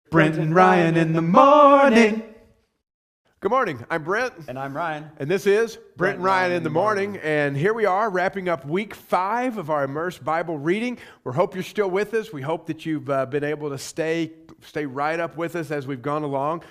Brent and Ryan in the morning. Good morning. I'm Brent. And I'm Ryan. And this is Brent and Ryan in the morning. And here we are wrapping up week 5 of our Immersed Bible reading. We hope you're still with us. We hope that you've been able to stay right up with us as we've gone along.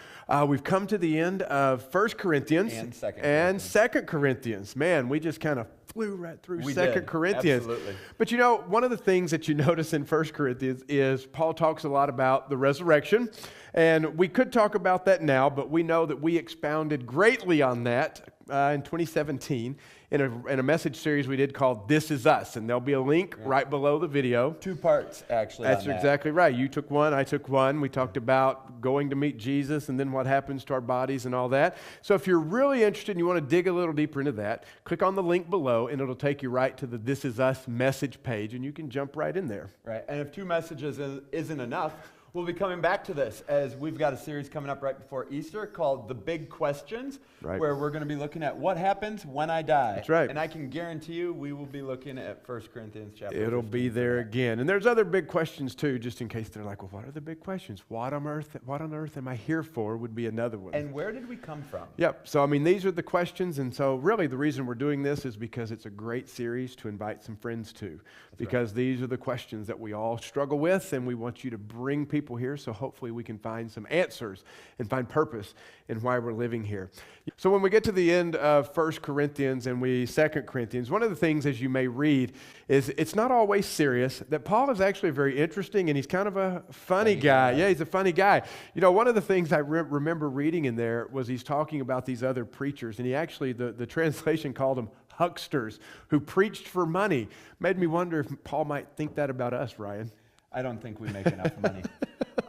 We've come to the end of 1 Corinthians and 2 Corinthians. Man, we just kind of flew right through 2 Corinthians. Absolutely. But you know, one of the things that you notice in 1 Corinthians is Paul talks a lot about the resurrection. And we could talk about that now, but we know that we expounded greatly on that in 2017 in a message series we did called This Is Us. And there'll be a link right below the video. 2 parts, actually. That's exactly right. You took one, I took one. We talked about going to meet Jesus and then what happens to our bodies and all that. So if you're really interested and you want to dig a little deeper into that, click on the link below and it'll take you right to the This Is Us message page and you can jump right in there. Right. And if 2 messages isn't enough, we'll be coming back to this as we've got a series coming up right before Easter called The Big Questions, where we're going to be looking at what happens when I die. That's right. And I can guarantee you we will be looking at 1 Corinthians chapter 15. It'll be there again. And there's other big questions too, just in case they're like, well, what are the big questions? What on earth am I here for would be another one. And where did we come from? Yep. So, I mean, these are the questions. And so really the reason we're doing this is because it's a great series to invite some friends to. Because these are the questions that we all struggle with, and we want you to bring people here so hopefully we can find some answers and find purpose in why we're living here. So when we get to the end of 1 Corinthians and 2 Corinthians, one of the things, as you may read, is it's not always serious, that Paul is actually very interesting, and he's kind of a funny guy. Yeah, he's a funny guy. You know, one of the things I remember reading in there was he's talking about these other preachers, and he actually, the translation called them Hucksters, who preached for money. Made me wonder if Paul might think that about us, Ryan. I don't think we make enough money.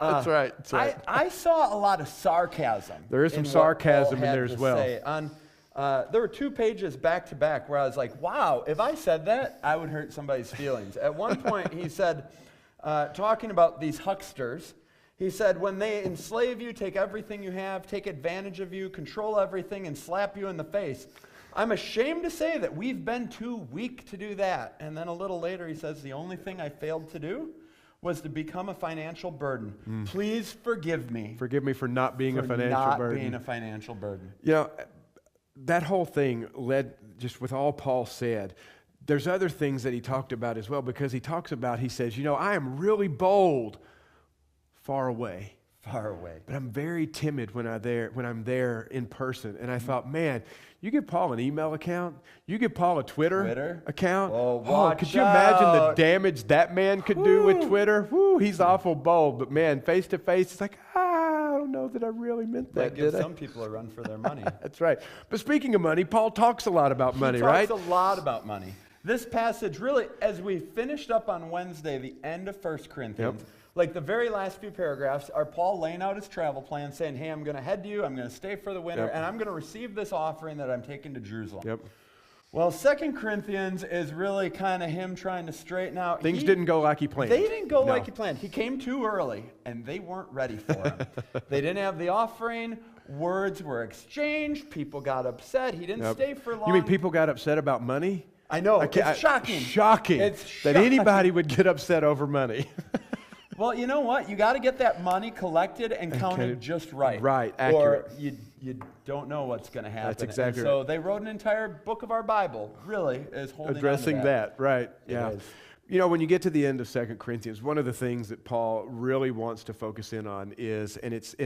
That's right. That's right. I saw a lot of sarcasm. There is some sarcasm in there as well. There were 2 pages back to back where I was like, wow, if I said that, I would hurt somebody's feelings. At one point, he said, talking about these hucksters, he said, when they enslave you, take everything you have, take advantage of you, control everything, and slap you in the face, I'm ashamed to say that we've been too weak to do that. And then a little later, he says, the only thing I failed to do was to become a financial burden. Please forgive me. Forgive me for not being a financial burden. Being a financial burden. You know, that whole thing led, just with all Paul said, there's other things that he talked about as well, because he says, you know, I am really bold far away. Far away. But I'm very timid when I'm there in person. And I thought, man, you give Paul an email account, you give Paul a Twitter account. Could you imagine the damage that man could do with Twitter? He's awful bold. But man, face to face, it's like, I don't know that I really meant that. That gives some people a run for their money. That's right. But speaking of money, Paul talks a lot about money, right? He talks a lot about money. This passage really, as we finished up on Wednesday, the end of 1 Corinthians, like the very last few paragraphs are Paul laying out his travel plan, saying, hey, I'm going to head to you, I'm going to stay for the winter, and I'm going to receive this offering that I'm taking to Jerusalem. Well, 2 Corinthians is really kind of him trying to straighten out. Things didn't go like he planned. They didn't go like he planned. He came too early, and they weren't ready for him. They didn't have the offering. Words were exchanged. People got upset. He didn't stay for long. You mean people got upset about money? I know. It's shocking. Shocking that anybody would get upset over money. Well, you know what? You got to get that money collected and counted just right. Right, accurate. Or you don't know what's going to happen. That's exactly right. So they wrote an entire book of our Bible, really, is holding addressing on to that. Right? Yeah. You know, when you get to the end of 2 Corinthians, one of the things that Paul really wants to focus in on is, and it's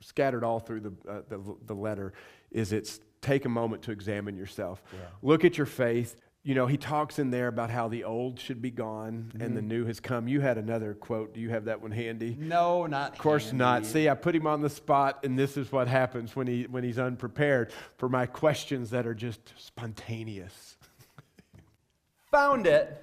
scattered all through the letter, is it's take a moment to examine yourself. Look at your faith. You know, he talks in there about how the old should be gone and the new has come. You had another quote. Do you have that one handy? No, not handy. Of course not. See, I put him on the spot, and this is what happens when he's unprepared for my questions that are just spontaneous. Found it.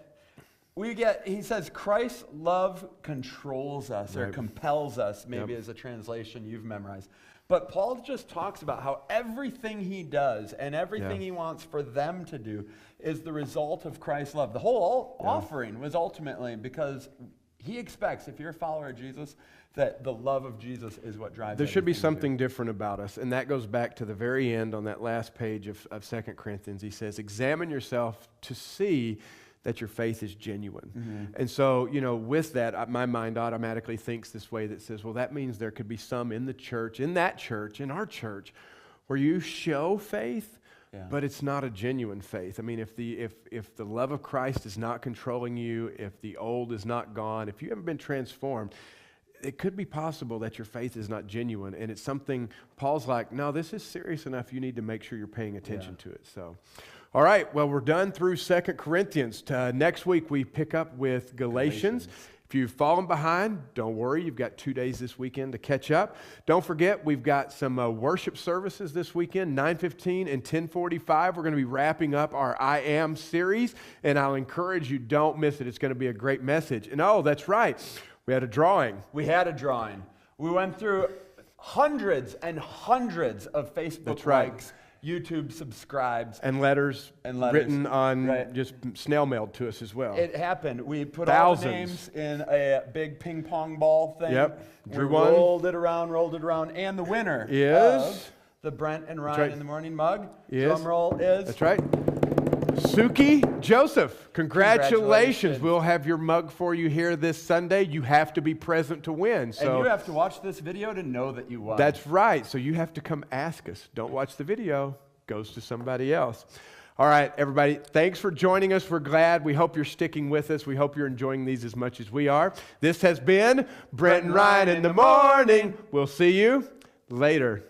He says, Christ's love controls us or compels us, maybe as a translation you've memorized. But Paul just talks about how everything he does and everything he wants for them to do is the result of Christ's love. The whole offering was ultimately because he expects, if you're a follower of Jesus, that the love of Jesus is what drives. There should be something different about us, and that goes back to the very end on that last page of 2 Corinthians. He says, examine yourself to see that your faith is genuine. And so, with that, my mind automatically thinks this way that says, well, that means there could be some in the church, in our church, where you show faith, but it's not a genuine faith. I mean, if the love of Christ is not controlling you, if the old is not gone, if you haven't been transformed, it could be possible that your faith is not genuine, and it's something Paul's like, no, this is serious enough. You need to make sure you're paying attention to it. So, all right, well, we're done through 2 Corinthians. Next week, we pick up with Galatians. If you've fallen behind, don't worry. You've got 2 days this weekend to catch up. Don't forget, we've got some worship services this weekend, 9:15 and 10:45. We're going to be wrapping up our I Am series, and I'll encourage you, don't miss it. It's going to be a great message. And that's right. We had a drawing. We went through hundreds and hundreds of Facebook likes, YouTube subscribes. And letters written on, just snail mailed to us as well. It happened. We put Thousands. all the names in a big ping pong ball thing. Yep. Drew we one. rolled it around. And the winner is of the Brent and Ryan in the Morning mug. Yes. Drum roll is. That's right. Suki Joseph, congratulations. We'll have your mug for you here this Sunday. You have to be present to win. And you have to watch this video to know that you won. That's right. So you have to come ask us. Don't watch the video. Goes to somebody else. All right, everybody, thanks for joining us. We're glad. We hope you're sticking with us. We hope you're enjoying these as much as we are. This has been Brent and Ryan in the morning. We'll see you later.